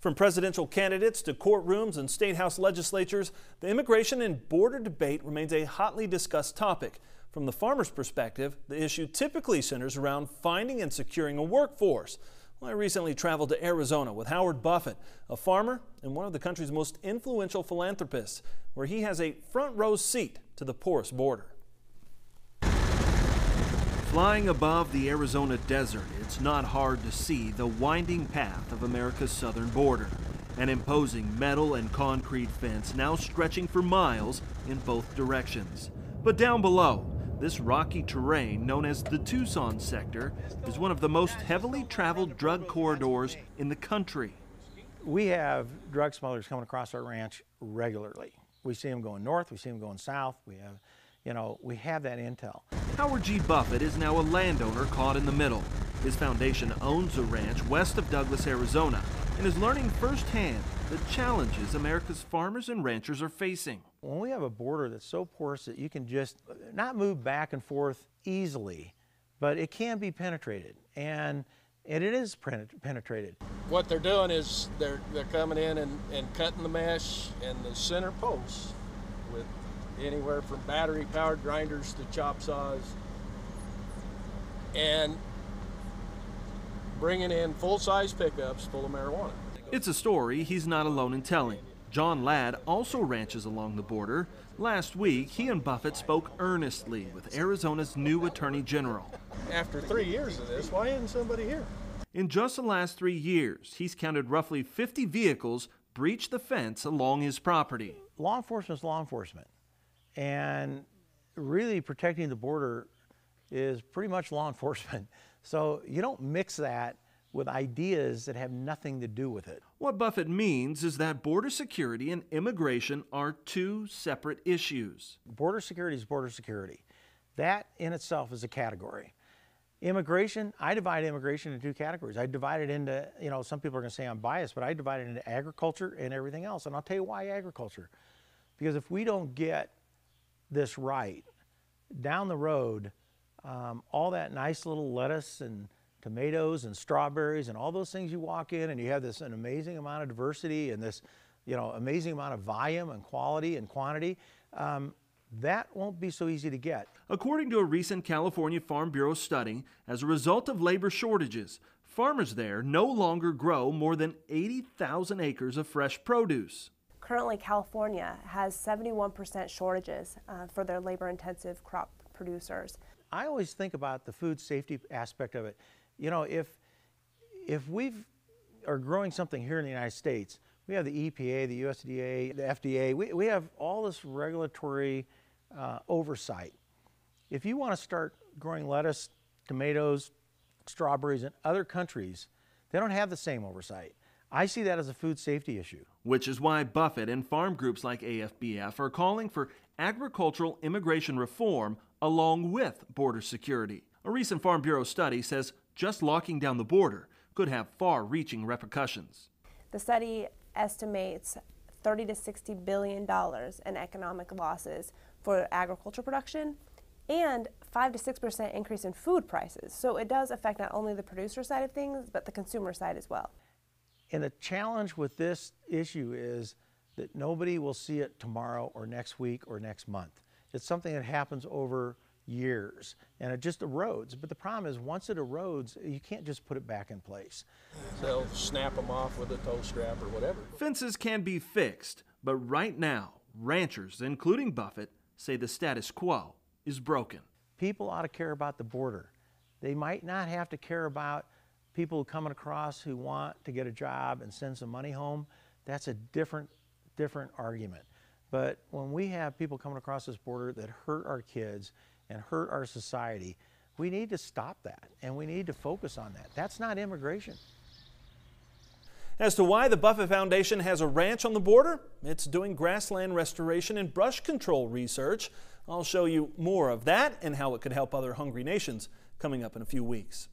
From presidential candidates to courtrooms and state house legislatures, the immigration and border debate remains a hotly discussed topic. From the farmer's perspective, the issue typically centers around finding and securing a workforce. Well, I recently traveled to Arizona with Howard Buffett, a farmer and one of the country's most influential philanthropists, where he has a front row seat to the porous border. Flying above the Arizona desert, it's not hard to see the winding path of America's southern border. An imposing metal and concrete fence now stretching for miles in both directions. But down below, this rocky terrain known as the Tucson sector is one of the most heavily traveled drug corridors in the country. We have drug smugglers coming across our ranch regularly. We see them going north, we see them going south, we have that intel. Howard G. Buffett is now a landowner caught in the middle. His foundation owns a ranch west of Douglas, Arizona, and is learning firsthand the challenges America's farmers and ranchers are facing. When we have a border that's so porous that you can just not move back and forth easily, but it can be penetrated, and it is penetrated. What they're doing is they're coming in and cutting the mesh and the center posts with anywhere from battery-powered grinders to chop saws, and bringing in full-size pickups full of marijuana. It's a story he's not alone in telling. John Ladd also ranches along the border. Last week, he and Buffett spoke earnestly with Arizona's new Attorney General. After 3 years of this, why isn't somebody here? In just the last 3 years, he's counted roughly 50 vehicles breach the fence along his property. Law enforcement is law enforcement, and really protecting the border is pretty much law enforcement. So you don't mix that with ideas that have nothing to do with it. What Buffett means is that border security and immigration are two separate issues. Border security is border security. That in itself is a category. Immigration, I divide immigration into two categories. I divide it into, some people are going to say I'm biased, but I divide it into agriculture and everything else. And I'll tell you why agriculture. Because if we don't get this right, down the road, all that nice little lettuce and tomatoes and strawberries and all those things you walk in and you have an amazing amount of diversity and this amazing amount of volume and quality and quantity, that won't be so easy to get. According to a recent California Farm Bureau study, as a result of labor shortages, farmers there no longer grow more than 80,000 acres of fresh produce. Currently, California has 71% shortages for their labor-intensive crop producers. I always think about the food safety aspect of it. If we are growing something here in the United States, we have the EPA, the USDA, the FDA, we have all this regulatory oversight. If you want to start growing lettuce, tomatoes, strawberries in other countries, they don't have the same oversight. I see that as a food safety issue. Which is why Buffett and farm groups like AFBF are calling for agricultural immigration reform along with border security. A recent Farm Bureau study says just locking down the border could have far-reaching repercussions. The study estimates $30 to $60 billion in economic losses for agriculture production and 5 to 6% increase in food prices. So it does affect not only the producer side of things, but the consumer side as well. And the challenge with this issue is that nobody will see it tomorrow or next week or next month. It's something that happens over years, and it just erodes. But the problem is, once it erodes, you can't just put it back in place. They'll snap them off with a tow strap or whatever. Fences can be fixed, but right now, ranchers, including Buffett, say the status quo is broken. People ought to care about the border. They might not have to care about people coming across who want to get a job and send some money home. That's a different argument. But when we have people coming across this border that hurt our kids and hurt our society, we need to stop that, and we need to focus on that. That's not immigration. As to why the Buffett Foundation has a ranch on the border, it's doing grassland restoration and brush control research. I'll show you more of that and how it could help other hungry nations coming up in a few weeks.